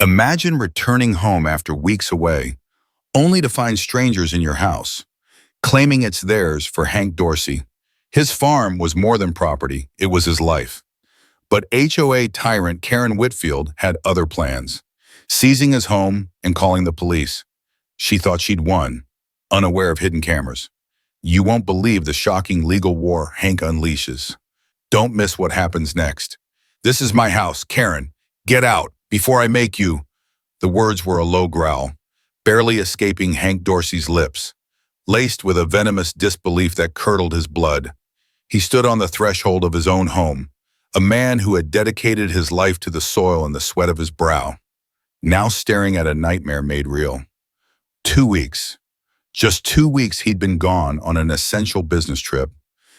Imagine returning home after weeks away, only to find strangers in your house, claiming it's theirs. For Hank Dorsey, his farm was more than property, it was his life. But HOA tyrant Karen Whitfield had other plans, seizing his home and calling the police. She thought she'd won, unaware of hidden cameras. You won't believe the shocking legal war Hank unleashes. Don't miss what happens next. This is my house, Karen. Get out, before I make you. The words were a low growl, barely escaping Hank Dorsey's lips, laced with a venomous disbelief that curdled his blood. He stood on the threshold of his own home, a man who had dedicated his life to the soil and the sweat of his brow, now staring at a nightmare made real. 2 weeks. Just 2 weeks he'd been gone on an essential business trip,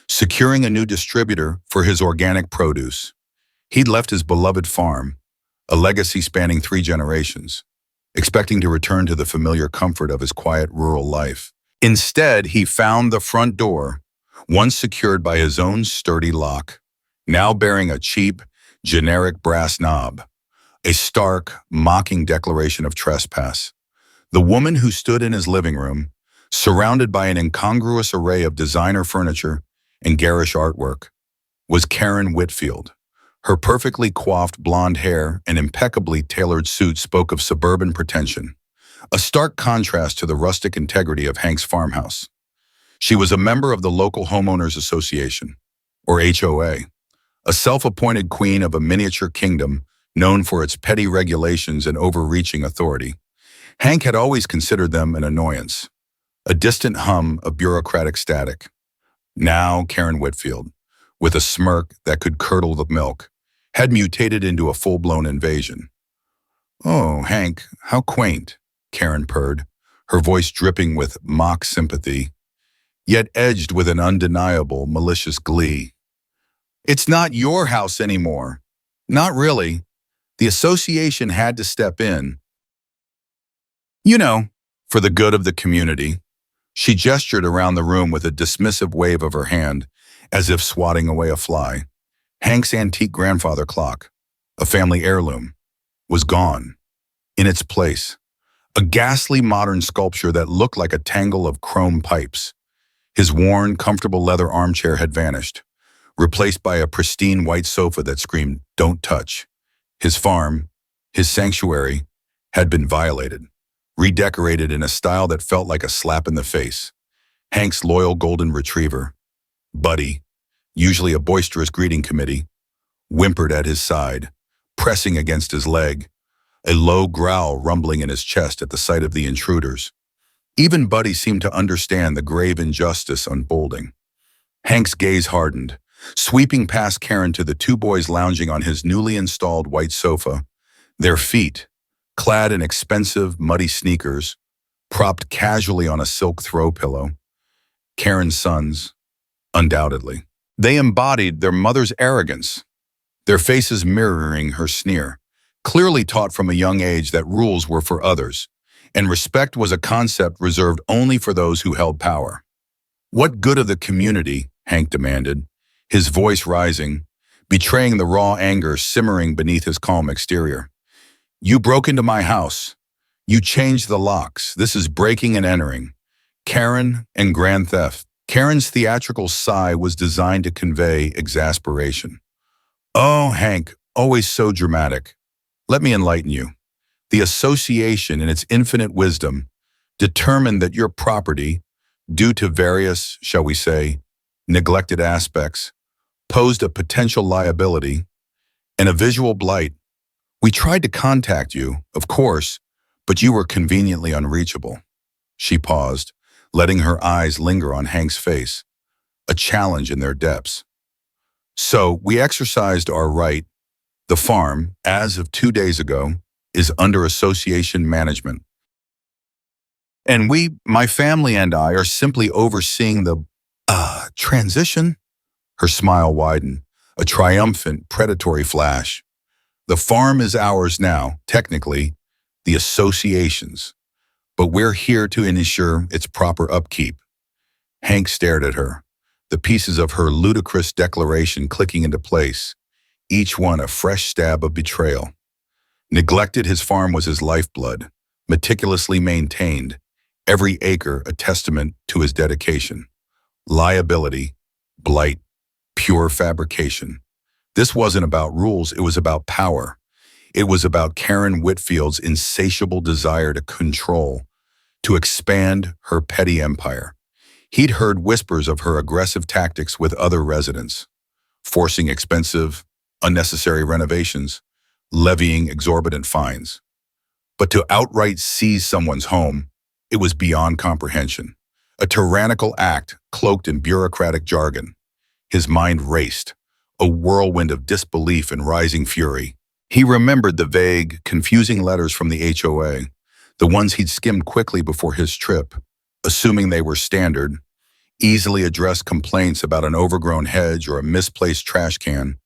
securing a new distributor for his organic produce. He'd left his beloved farm, a legacy spanning 3 generations, expecting to return to the familiar comfort of his quiet rural life. Instead, he found the front door, once secured by his own sturdy lock, now bearing a cheap, generic brass knob, a stark, mocking declaration of trespass. The woman who stood in his living room, surrounded by an incongruous array of designer furniture and garish artwork, was Karen Whitfield. Her perfectly coiffed blonde hair and impeccably tailored suit spoke of suburban pretension, a stark contrast to the rustic integrity of Hank's farmhouse. She was a member of the local homeowners association, or HOA, a self-appointed queen of a miniature kingdom known for its petty regulations and overreaching authority. Hank had always considered them an annoyance, a distant hum of bureaucratic static. Now Karen Whitfield, with a smirk that could curdle the milk, had mutated into a full-blown invasion. "Oh, Hank, how quaint," Karen purred, her voice dripping with mock sympathy, yet edged with an undeniable, malicious glee. "It's not your house anymore." "Not really. The association had to step in. You know, for the good of the community." She gestured around the room with a dismissive wave of her hand, as if swatting away a fly. Hank's antique grandfather clock, a family heirloom, was gone. In its place, a ghastly modern sculpture that looked like a tangle of chrome pipes. His worn, comfortable leather armchair had vanished, replaced by a pristine white sofa that screamed, "Don't touch." His farm, his sanctuary, had been violated, redecorated in a style that felt like a slap in the face. Hank's loyal golden retriever, Buddy, usually a boisterous greeting committee, whimpered at his side, pressing against his leg, a low growl rumbling in his chest at the sight of the intruders. Even Buddy seemed to understand the grave injustice unfolding. Hank's gaze hardened, sweeping past Karen to the 2 boys lounging on his newly installed white sofa, their feet, clad in expensive, muddy sneakers, propped casually on a silk throw pillow. Karen's sons, undoubtedly. They embodied their mother's arrogance, their faces mirroring her sneer, clearly taught from a young age that rules were for others, and respect was a concept reserved only for those who held power. "What good of the community?" Hank demanded, his voice rising, betraying the raw anger simmering beneath his calm exterior. "You broke into my house. You changed the locks. This is breaking and entering. Karen and grand theft." Karen's theatrical sigh was designed to convey exasperation. "Oh, Hank, always so dramatic. Let me enlighten you. The association, in its infinite wisdom, determined that your property, due to various, shall we say, neglected aspects, posed a potential liability and a visual blight. We tried to contact you, of course, but you were conveniently unreachable." She paused, letting her eyes linger on Hank's face, a challenge in their depths. "So we exercised our right. The farm, as of 2 days ago, is under association management. And my family and I, are simply overseeing the transition." Her smile widened, a triumphant, predatory flash. "The farm is ours now, technically, the association's. But we're here to ensure its proper upkeep." Hank stared at her, the pieces of her ludicrous declaration clicking into place, each one a fresh stab of betrayal. Neglected, his farm was his lifeblood, meticulously maintained, every acre a testament to his dedication. Liability, blight, pure fabrication. This wasn't about rules, it was about power. It was about Karen Whitfield's insatiable desire to control, to expand her petty empire. He'd heard whispers of her aggressive tactics with other residents, forcing expensive, unnecessary renovations, levying exorbitant fines. But to outright seize someone's home, it was beyond comprehension. A tyrannical act cloaked in bureaucratic jargon. His mind raced, a whirlwind of disbelief and rising fury. He remembered the vague, confusing letters from the HOA, the ones he'd skimmed quickly before his trip, assuming they were standard, easily addressed complaints about an overgrown hedge or a misplaced trash can.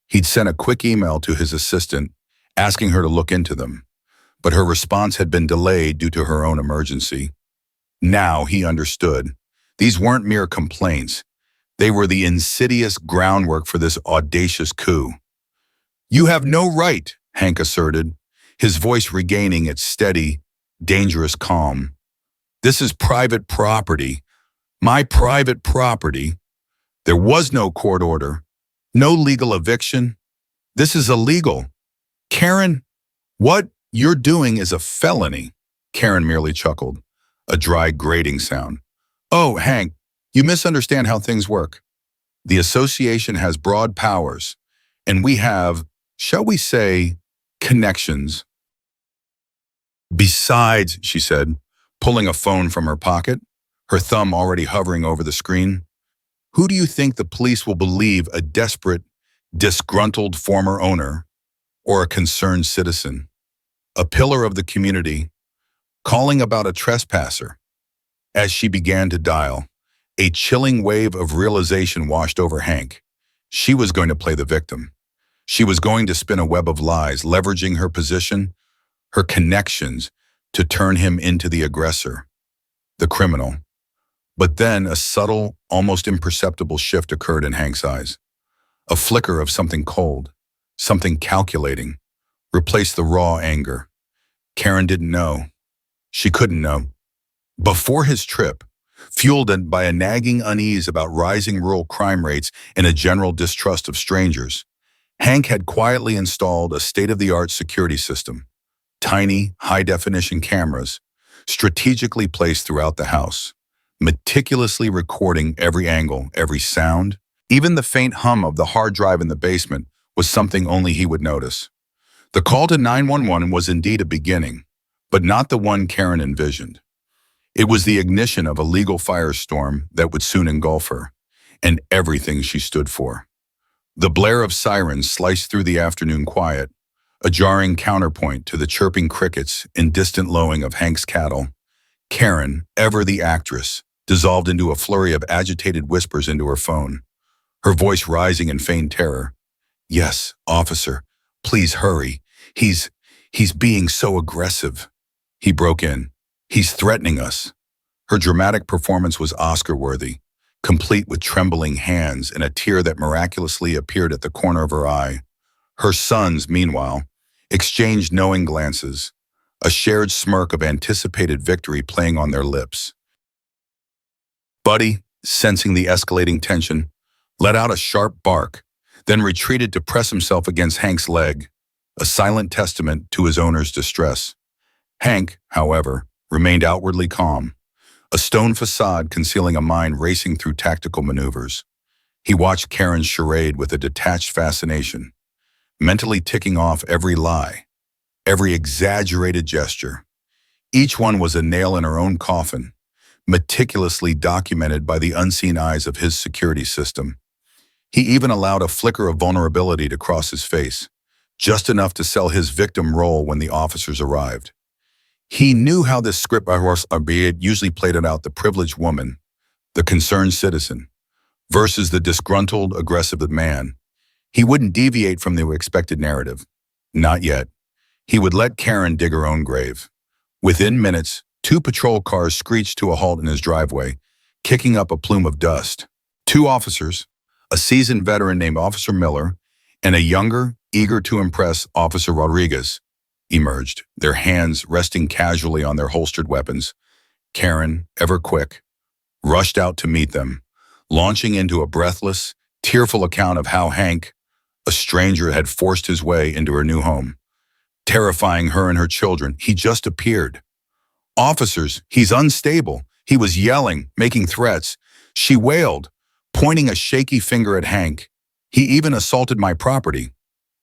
He'd sent a quick email to his assistant, asking her to look into them, but her response had been delayed due to her own emergency. Now he understood. These weren't mere complaints. They were the insidious groundwork for this audacious coup. "You have no right," Hank asserted, his voice regaining its steady, dangerous calm. "This is private property. My private property. There was no court order. No legal eviction. This is illegal. Karen, what you're doing is a felony." Karen merely chuckled, a dry grating sound. "Oh, Hank, you misunderstand how things work. The association has broad powers, and we have, shall we say, connections." "Besides," she said, pulling a phone from her pocket, her thumb already hovering over the screen, "who do you think the police will believe, a desperate, disgruntled former owner or a concerned citizen, a pillar of the community, calling about a trespasser?" As she began to dial, a chilling wave of realization washed over Hank. She was going to play the victim. She was going to spin a web of lies, leveraging her position, her connections, to turn him into the aggressor, the criminal. But then a subtle, almost imperceptible shift occurred in Hank's eyes. A flicker of something cold, something calculating, replaced the raw anger. Karen didn't know. She couldn't know. Before his trip, fueled by a nagging unease about rising rural crime rates and a general distrust of strangers, Hank had quietly installed a state-of-the-art security system. Tiny, high-definition cameras, strategically placed throughout the house, meticulously recording every angle, every sound. Even the faint hum of the hard drive in the basement was something only he would notice. The call to 911 was indeed a beginning, but not the one Karen envisioned. It was the ignition of a legal firestorm that would soon engulf her, and everything she stood for. The blare of sirens sliced through the afternoon quiet, a jarring counterpoint to the chirping crickets and distant lowing of Hank's cattle. Karen, ever the actress, dissolved into a flurry of agitated whispers into her phone, her voice rising in feigned terror. "Yes, officer, please hurry. He's being so aggressive." He broke in. "He's threatening us." Her dramatic performance was Oscar-worthy, complete with trembling hands and a tear that miraculously appeared at the corner of her eye. Her sons, meanwhile, exchanged knowing glances, a shared smirk of anticipated victory playing on their lips. Buddy, sensing the escalating tension, let out a sharp bark, then retreated to press himself against Hank's leg, a silent testament to his owner's distress. Hank, however, remained outwardly calm, a stone facade concealing a mind racing through tactical maneuvers. He watched Karen's charade with a detached fascination, mentally ticking off every lie, every exaggerated gesture. Each one was a nail in her own coffin, meticulously documented by the unseen eyes of his security system. He even allowed a flicker of vulnerability to cross his face, just enough to sell his victim role when the officers arrived. He knew how this script usually played it out: the privileged woman, the concerned citizen, versus the disgruntled, aggressive man. He wouldn't deviate from the expected narrative. Not yet. He would let Karen dig her own grave. Within minutes, 2 patrol cars screeched to a halt in his driveway, kicking up a plume of dust. 2 officers, a seasoned veteran named Officer Miller, and a younger, eager to impress Officer Rodriguez, emerged, their hands resting casually on their holstered weapons. Karen, ever quick, rushed out to meet them, launching into a breathless, tearful account of how Hank, a stranger, had forced his way into her new home, terrifying her and her children. He just appeared. Officers, he's unstable. He was yelling, making threats. She wailed, pointing a shaky finger at Hank. He even assaulted my property.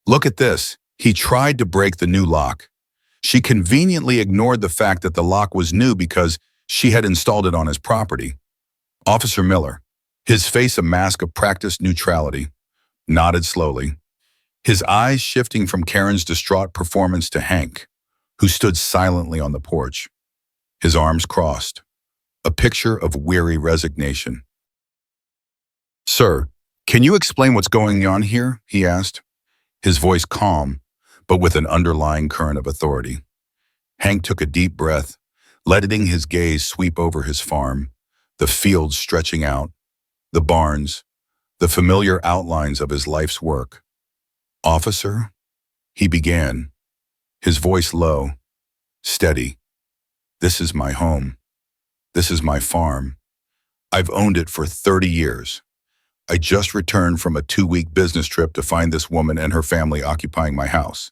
Look at this. He tried to break the new lock. She conveniently ignored the fact that the lock was new because she had installed it on his property. Officer Miller, his face a mask of practiced neutrality, nodded slowly, his eyes shifting from Karen's distraught performance to Hank, who stood silently on the porch, his arms crossed, a picture of weary resignation. "Sir, can you explain what's going on here?" he asked, his voice calm, but with an underlying current of authority. Hank took a deep breath, letting his gaze sweep over his farm, the fields stretching out, the barns, the familiar outlines of his life's work. "Officer," he began, his voice low, steady. "This is my home. This is my farm. I've owned it for 30 years. I just returned from a 2-week business trip to find this woman and her family occupying my house.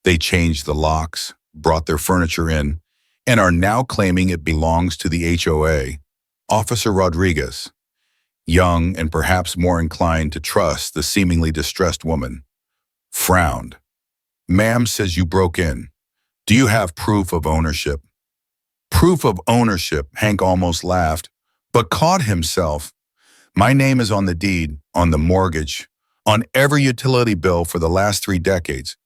They changed the locks, brought their furniture in, and are now claiming it belongs to the HOA. Officer Rodriguez, young and perhaps more inclined to trust the seemingly distressed woman, frowned. "Ma'am says you broke in. Do you have proof of ownership?" "Proof of ownership," Hank almost laughed, but caught himself. "My name is on the deed, on the mortgage, on every utility bill for the last 3 decades.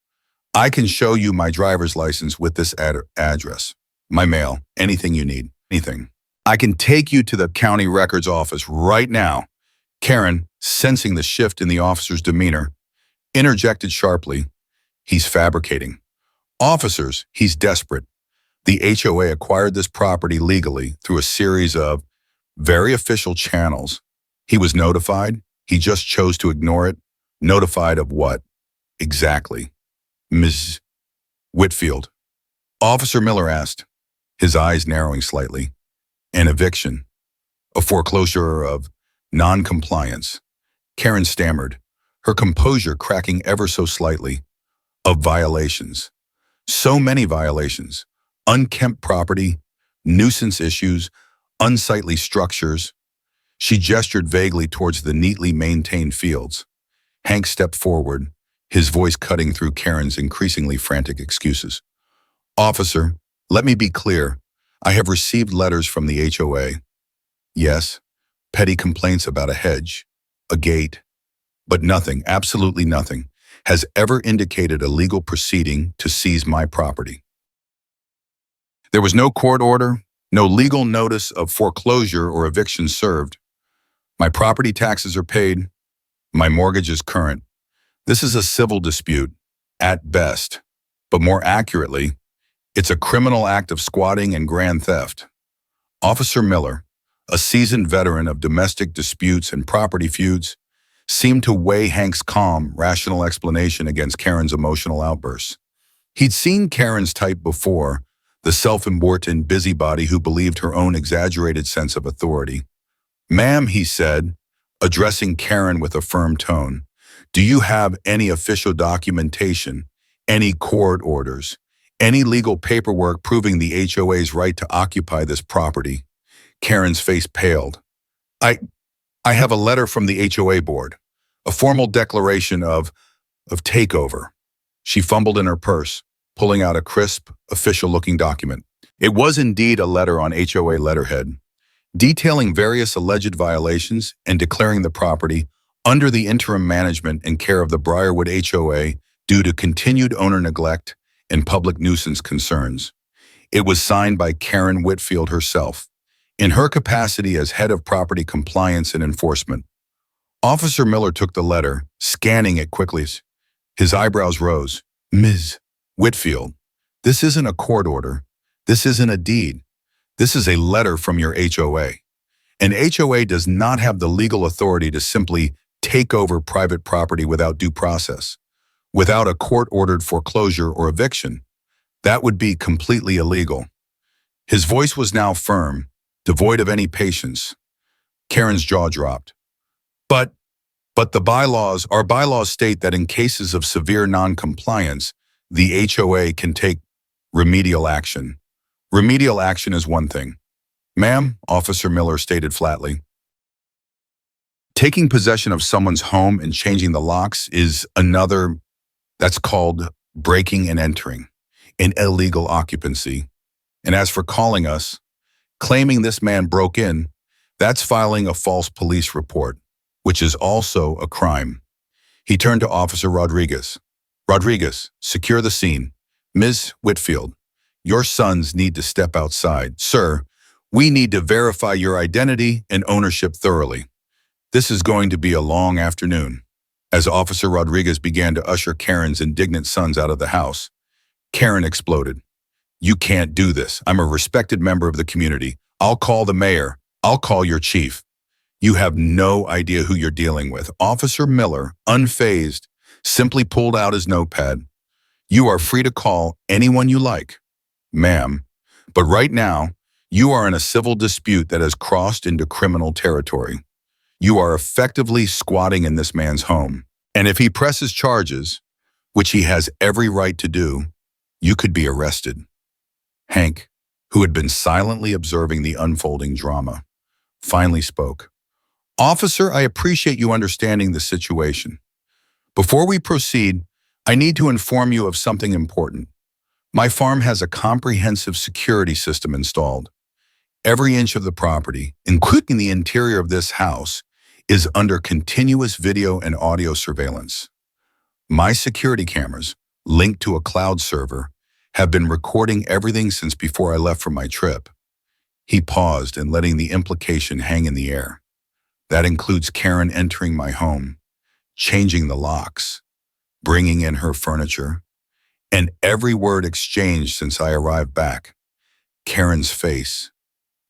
I can show you my driver's license with this address, my mail, anything you need, anything. I can take you to the county records office right now." Karen, sensing the shift in the officer's demeanor, interjected sharply, "He's fabricating. Officers, he's desperate. The HOA acquired this property legally through a series of very official channels. He was notified. He just chose to ignore it. Notified of what? Exactly." "Ms. Whitfield?" Officer Miller asked, his eyes narrowing slightly. "An eviction. A foreclosure of non-compliance." Karen stammered, her composure cracking ever so slightly. "Of violations. So many violations. Unkempt property, nuisance issues, unsightly structures." She gestured vaguely towards the neatly maintained fields. Hank stepped forward, his voice cutting through Karen's increasingly frantic excuses. "Officer, let me be clear. I have received letters from the HOA. Yes, petty complaints about a hedge, a gate, but nothing, absolutely nothing, has ever indicated a legal proceeding to seize my property. There was no court order, no legal notice of foreclosure or eviction served. My property taxes are paid. My mortgage is current. This is a civil dispute, at best, but more accurately, it's a criminal act of squatting and grand theft." Officer Miller, a seasoned veteran of domestic disputes and property feuds, seemed to weigh Hank's calm, rational explanation against Karen's emotional outbursts. He'd seen Karen's type before, the self-important busybody who believed her own exaggerated sense of authority. "Ma'am," he said, addressing Karen with a firm tone, "do you have any official documentation, any court orders, any legal paperwork proving the HOA's right to occupy this property?" Karen's face paled. I have a letter from the HOA board, a formal declaration of takeover." She fumbled in her purse, pulling out a crisp, official-looking document. It was indeed a letter on HOA letterhead, detailing various alleged violations and declaring the property under the interim management and care of the Briarwood HOA due to continued owner neglect and public nuisance concerns. It was signed by Karen Whitfield herself, in her capacity as head of property compliance and enforcement. Officer Miller took the letter, scanning it quickly. His eyebrows rose. "Ms. Whitfield, this isn't a court order. This isn't a deed. This is a letter from your HOA. An HOA does not have the legal authority to simply take over private property without due process, without a court-ordered foreclosure or eviction. That would be completely illegal. His voice was now firm, devoid of any patience. Karen's jaw dropped. But, our bylaws state that in cases of severe noncompliance, the HOA can take remedial action. Remedial action is one thing. Ma'am, Officer Miller stated flatly. Taking possession of someone's home and changing the locks is another. That's called breaking and entering, an illegal occupancy. And as for calling us, claiming this man broke in, that's filing a false police report, which is also a crime. He turned to Officer Rodriguez. Rodriguez, secure the scene. Ms. Whitfield, your sons need to step outside. Sir, we need to verify your identity and ownership thoroughly. This is going to be a long afternoon. As Officer Rodriguez began to usher Karen's indignant sons out of the house, Karen exploded. You can't do this. I'm a respected member of the community. I'll call the mayor. I'll call your chief. You have no idea who you're dealing with. Officer Miller, unfazed, simply pulled out his notepad. You are free to call anyone you like, ma'am. But right now, you are in a civil dispute that has crossed into criminal territory. You are effectively squatting in this man's home. And if he presses charges, which he has every right to do, you could be arrested. Hank, who had been silently observing the unfolding drama, finally spoke. Officer, I appreciate you understanding the situation. Before we proceed, I need to inform you of something important. My farm has a comprehensive security system installed. Every inch of the property, including the interior of this house, is under continuous video and audio surveillance. My security cameras, linked to a cloud server, have been recording everything since before I left for my trip. He paused and letting the implication hang in the air. That includes Karen entering my home, changing the locks, bringing in her furniture, and every word exchanged since I arrived back. Karen's face,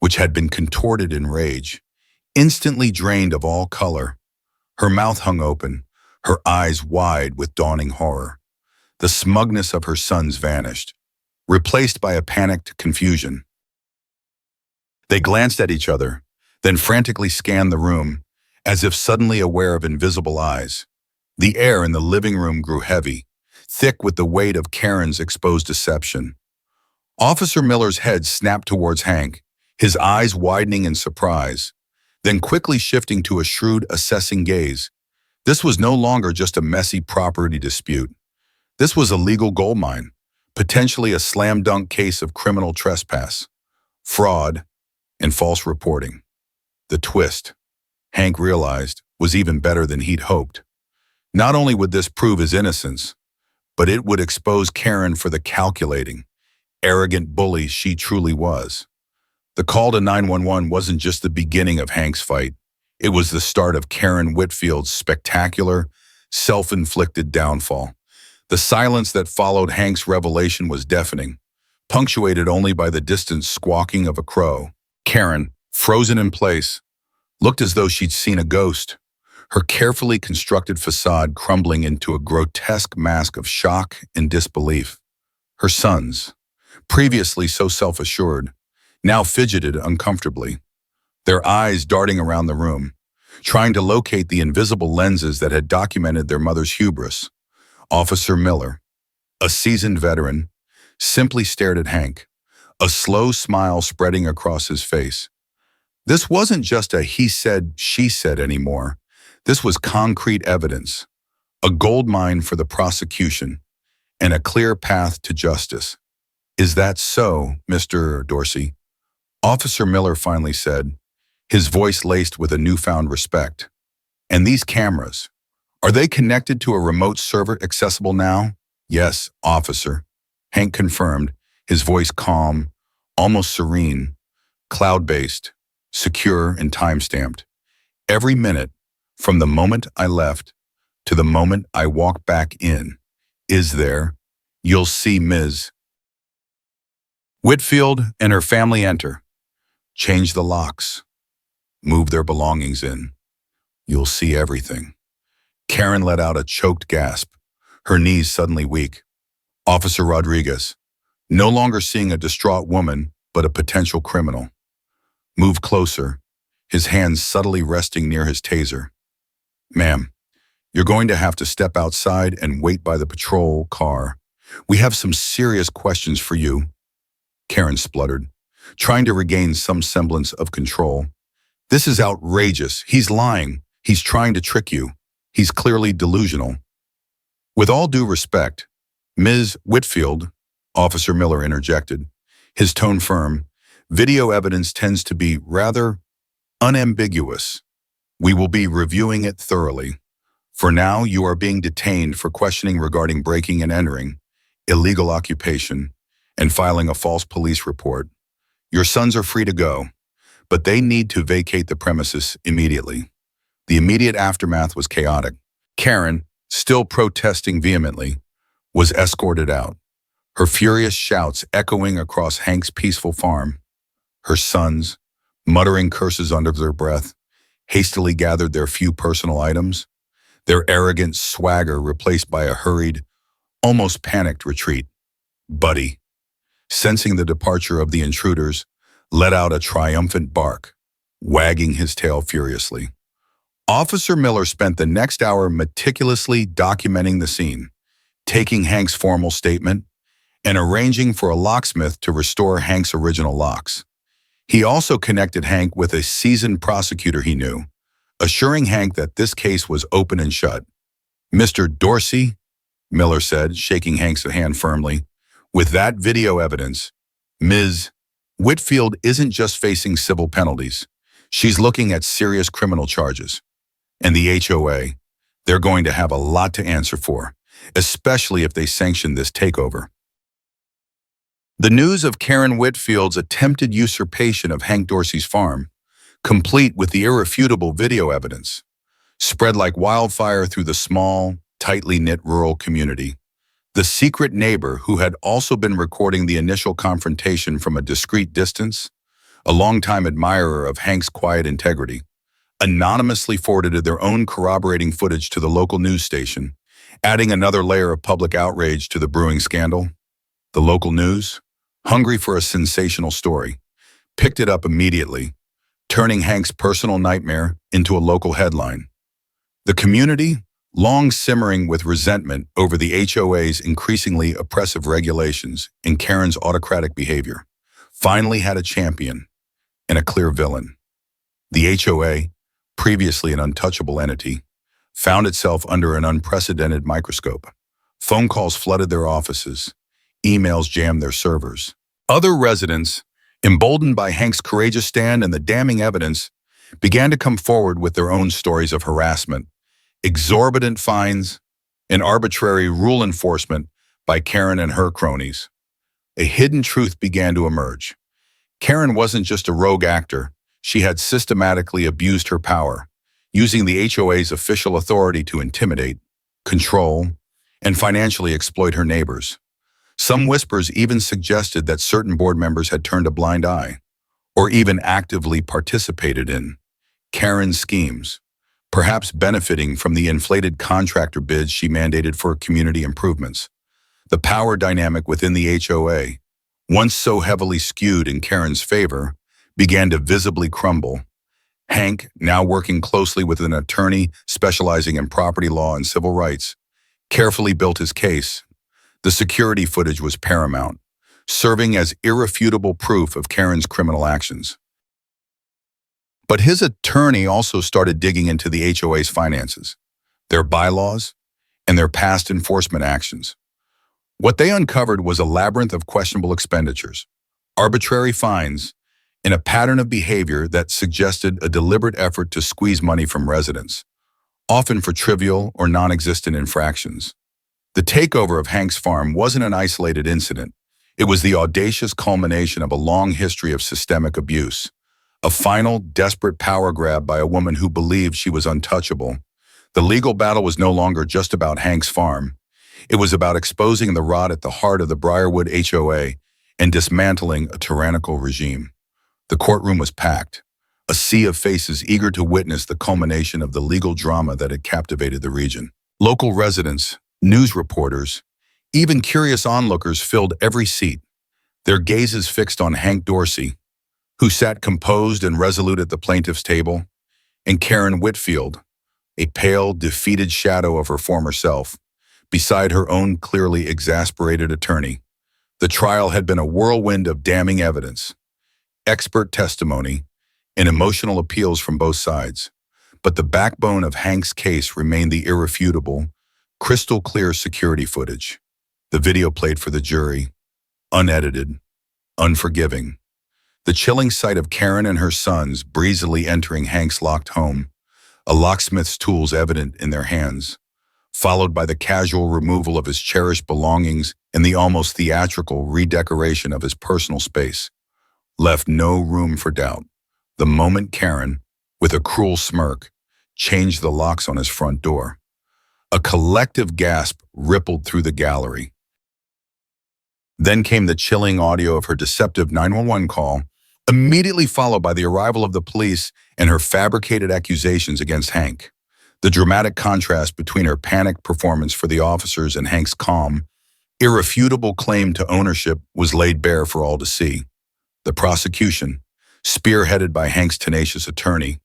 which had been contorted in rage, instantly drained of all color. Her mouth hung open, her eyes wide with dawning horror. The smugness of her sons vanished, replaced by a panicked confusion. They glanced at each other, then frantically scanned the room, as if suddenly aware of invisible eyes. The air in the living room grew heavy, thick with the weight of Karen's exposed deception. Officer Miller's head snapped towards Hank, his eyes widening in surprise, then quickly shifting to a shrewd, assessing gaze. This was no longer just a messy property dispute. This was a legal goldmine, potentially a slam-dunk case of criminal trespass, fraud, and false reporting. The twist, Hank realized, was even better than he'd hoped. Not only would this prove his innocence, but it would expose Karen for the calculating, arrogant bully she truly was. The call to 911 wasn't just the beginning of Hank's fight. It was the start of Karen Whitfield's spectacular, self-inflicted downfall. The silence that followed Hank's revelation was deafening, punctuated only by the distant squawking of a crow. Karen, frozen in place, looked as though she'd seen a ghost, her carefully constructed facade crumbling into a grotesque mask of shock and disbelief. Her sons, previously so self-assured, now fidgeted uncomfortably, their eyes darting around the room, trying to locate the invisible lenses that had documented their mother's hubris. Officer Miller, a seasoned veteran, simply stared at Hank, a slow smile spreading across his face. This wasn't just a he said, she said anymore. This was concrete evidence, a goldmine for the prosecution, and a clear path to justice. Is that so, Mr. Dorsey? Officer Miller finally said, his voice laced with a newfound respect. And these cameras, are they connected to a remote server accessible now? Yes, officer. Hank confirmed, his voice calm, almost serene, cloud-based, secure and time-stamped. Every minute, from the moment I left to the moment I walk back in, is there, you'll see Ms. Whitfield and her family enter. Change the locks. Move their belongings in. You'll see everything. Karen let out a choked gasp, her knees suddenly weak. Officer Rodriguez, no longer seeing a distraught woman, but a potential criminal. Move closer, his hands subtly resting near his taser. Ma'am, you're going to have to step outside and wait by the patrol car. We have some serious questions for you, Karen spluttered, trying to regain some semblance of control. This is outrageous. He's lying. He's trying to trick you. He's clearly delusional. With all due respect, Ms. Whitfield, Officer Miller interjected, his tone firm, video evidence tends to be rather unambiguous. We will be reviewing it thoroughly. For now, you are being detained for questioning regarding breaking and entering, illegal occupation, and filing a false police report. Your sons are free to go, but they need to vacate the premises immediately. The immediate aftermath was chaotic. Karen, still protesting vehemently, was escorted out, her furious shouts echoing across Hank's peaceful farm. Her sons, muttering curses under their breath, hastily gathered their few personal items, their arrogant swagger replaced by a hurried, almost panicked retreat. Buddy, sensing the departure of the intruders, let out a triumphant bark, wagging his tail furiously. Officer Miller spent the next hour meticulously documenting the scene, taking Hank's formal statement and arranging for a locksmith to restore Hank's original locks. He also connected Hank with a seasoned prosecutor he knew, assuring Hank that this case was open and shut. Mr. Dorsey, Miller said, shaking Hank's hand firmly, with that video evidence, Ms. Whitfield isn't just facing civil penalties. She's looking at serious criminal charges. And the HOA, they're going to have a lot to answer for, especially if they sanction this takeover. The news of Karen Whitfield's attempted usurpation of Hank Dorsey's farm, complete with the irrefutable video evidence, spread like wildfire through the small, tightly knit rural community. The secret neighbor who had also been recording the initial confrontation from a discreet distance, a longtime admirer of Hank's quiet integrity, anonymously forwarded their own corroborating footage to the local news station, adding another layer of public outrage to the brewing scandal. The local news, hungry for a sensational story, picked it up immediately, turning Hank's personal nightmare into a local headline. The community, long simmering with resentment over the HOA's increasingly oppressive regulations and Karen's autocratic behavior, finally had a champion and a clear villain. The HOA, previously an untouchable entity, found itself under an unprecedented microscope. Phone calls flooded their offices. Emails jammed their servers. Other residents, emboldened by Hank's courageous stand and the damning evidence, began to come forward with their own stories of harassment, exorbitant fines, and arbitrary rule enforcement by Karen and her cronies. A hidden truth began to emerge. Karen wasn't just a rogue actor. She had systematically abused her power, using the HOA's official authority to intimidate, control, and financially exploit her neighbors. Some whispers even suggested that certain board members had turned a blind eye, or even actively participated in Karen's schemes, perhaps benefiting from the inflated contractor bids she mandated for community improvements. The power dynamic within the HOA, once so heavily skewed in Karen's favor, began to visibly crumble. Hank, now working closely with an attorney specializing in property law and civil rights, carefully built his case. The security footage was paramount, serving as irrefutable proof of Karen's criminal actions. But his attorney also started digging into the HOA's finances, their bylaws, and their past enforcement actions. What they uncovered was a labyrinth of questionable expenditures, arbitrary fines, and a pattern of behavior that suggested a deliberate effort to squeeze money from residents, often for trivial or non-existent infractions. The takeover of Hank's farm wasn't an isolated incident. It was the audacious culmination of a long history of systemic abuse, a final, desperate power grab by a woman who believed she was untouchable. The legal battle was no longer just about Hank's farm. It was about exposing the rot at the heart of the Briarwood HOA and dismantling a tyrannical regime. The courtroom was packed, a sea of faces eager to witness the culmination of the legal drama that had captivated the region. Local residents, news reporters, even curious onlookers filled every seat. their gazes fixed on Hank Dorsey, who sat composed and resolute at the plaintiff's table, and Karen Whitfield, a pale, defeated shadow of her former self, beside her own clearly exasperated attorney. The trial had been a whirlwind of damning evidence, expert testimony, and emotional appeals from both sides. But the backbone of Hank's case remained the irrefutable, crystal-clear security footage. The video played for the jury, unedited, unforgiving. The chilling sight of Karen and her sons breezily entering Hank's locked home, a locksmith's tools evident in their hands, followed by the casual removal of his cherished belongings and the almost theatrical redecoration of his personal space, left no room for doubt. The moment Karen, with a cruel smirk, changed the locks on his front door. A collective gasp rippled through the gallery. Then came the chilling audio of her deceptive 911 call, immediately followed by the arrival of the police and her fabricated accusations against Hank. The dramatic contrast between her panicked performance for the officers and Hank's calm, irrefutable claim to ownership was laid bare for all to see. The prosecution, spearheaded by Hank's tenacious attorney,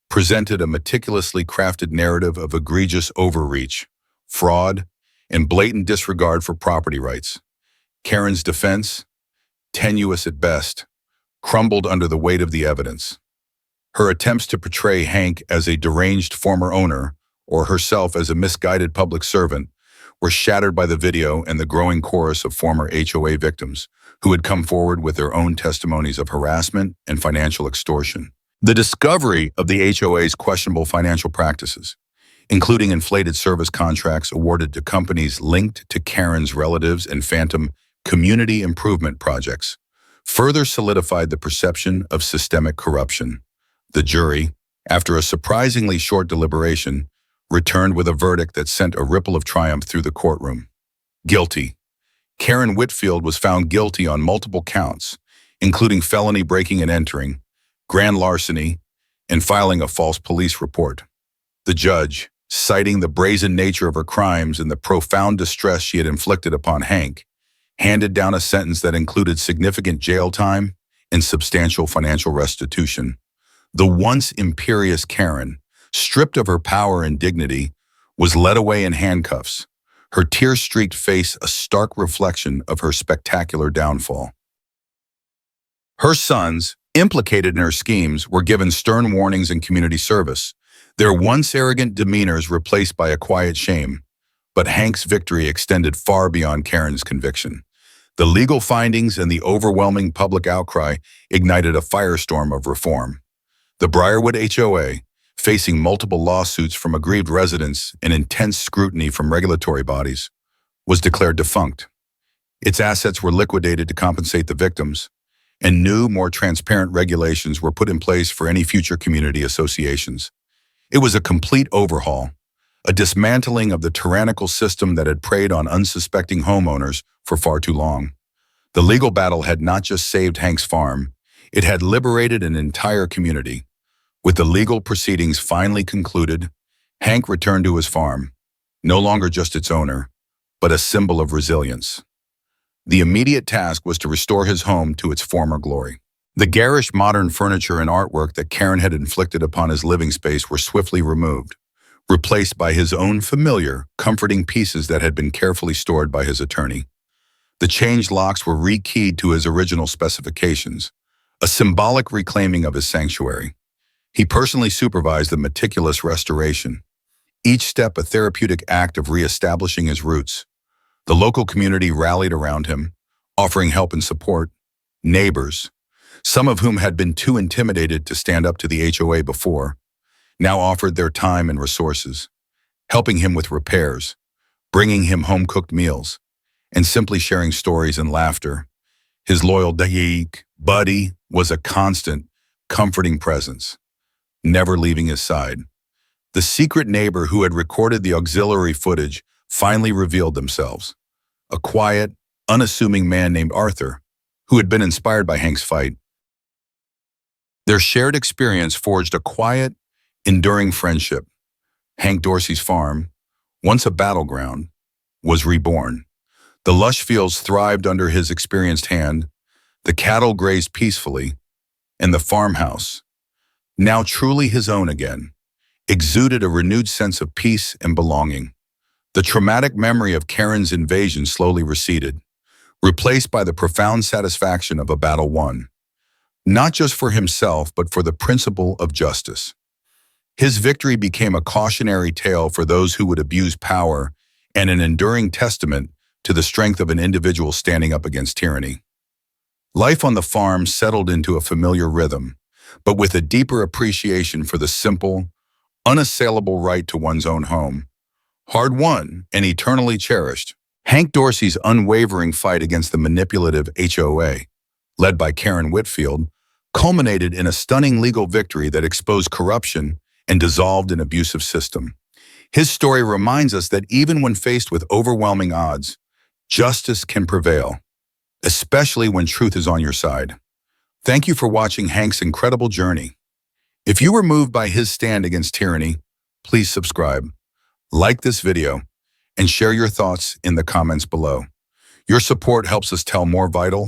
presented a meticulously crafted narrative of egregious overreach, fraud, and blatant disregard for property rights. Karen's defense, tenuous at best, crumbled under the weight of the evidence. Her attempts to portray Hank as a deranged former owner or herself as a misguided public servant were shattered by the video and the growing chorus of former HOA victims who had come forward with their own testimonies of harassment and financial extortion. The discovery of the HOA's questionable financial practices, including inflated service contracts awarded to companies linked to Karen's relatives and phantom community improvement projects, further solidified the perception of systemic corruption. The jury, after a surprisingly short deliberation, returned with a verdict that sent a ripple of triumph through the courtroom. Guilty. Karen Whitfield was found guilty on multiple counts, including felony breaking and entering, grand larceny, and filing a false police report. The judge, citing the brazen nature of her crimes and the profound distress she had inflicted upon Hank, handed down a sentence that included significant jail time and substantial financial restitution. The once imperious Karen, stripped of her power and dignity, was led away in handcuffs, her tear-streaked face a stark reflection of her spectacular downfall. Her sons, implicated in her schemes, were given stern warnings and community service, their once arrogant demeanors replaced by a quiet shame. But Hank's victory extended far beyond Karen's conviction. The legal findings and the overwhelming public outcry ignited a firestorm of reform. The Briarwood HOA, facing multiple lawsuits from aggrieved residents and intense scrutiny from regulatory bodies, was declared defunct. Its assets were liquidated to compensate the victims, and new, more transparent regulations were put in place for any future community associations. It was a complete overhaul, a dismantling of the tyrannical system that had preyed on unsuspecting homeowners for far too long. The legal battle had not just saved Hank's farm, it had liberated an entire community. With the legal proceedings finally concluded, Hank returned to his farm, no longer just its owner, but a symbol of resilience. The immediate task was to restore his home to its former glory. The garish modern furniture and artwork that Karen had inflicted upon his living space were swiftly removed, replaced by his own familiar, comforting pieces that had been carefully stored by his attorney. The changed locks were rekeyed to his original specifications, a symbolic reclaiming of his sanctuary. He personally supervised the meticulous restoration, each step a therapeutic act of reestablishing his roots. The local community rallied around him, offering help and support. Neighbors, some of whom had been too intimidated to stand up to the HOA before, now offered their time and resources, helping him with repairs, bringing him home-cooked meals, and simply sharing stories and laughter. His loyal buddy was a constant, comforting presence, never leaving his side. The secret neighbor who had recorded the auxiliary footage finally revealed themselves. A quiet, unassuming man named Arthur, who had been inspired by Hank's fight. Their shared experience forged a quiet, enduring friendship. Hank Dorsey's farm, once a battleground, was reborn. The lush fields thrived under his experienced hand, The cattle grazed peacefully, and the farmhouse, now truly his own again, exuded a renewed sense of peace and belonging. The traumatic memory of Karen's invasion slowly receded, replaced by the profound satisfaction of a battle won, not just for himself but for the principle of justice. His victory became a cautionary tale for those who would abuse power and an enduring testament to the strength of an individual standing up against tyranny. Life on the farm settled into a familiar rhythm, but with a deeper appreciation for the simple, unassailable right to one's own home, hard-won and eternally cherished. Hank Dorsey's unwavering fight against the manipulative HOA, led by Karen Whitfield, culminated in a stunning legal victory that exposed corruption and dissolved an abusive system. His story reminds us that even when faced with overwhelming odds, justice can prevail, especially when truth is on your side. Thank you for watching Hank's incredible journey. If you were moved by his stand against tyranny, please subscribe, like this video, and share your thoughts in the comments below. Your support helps us tell more vital,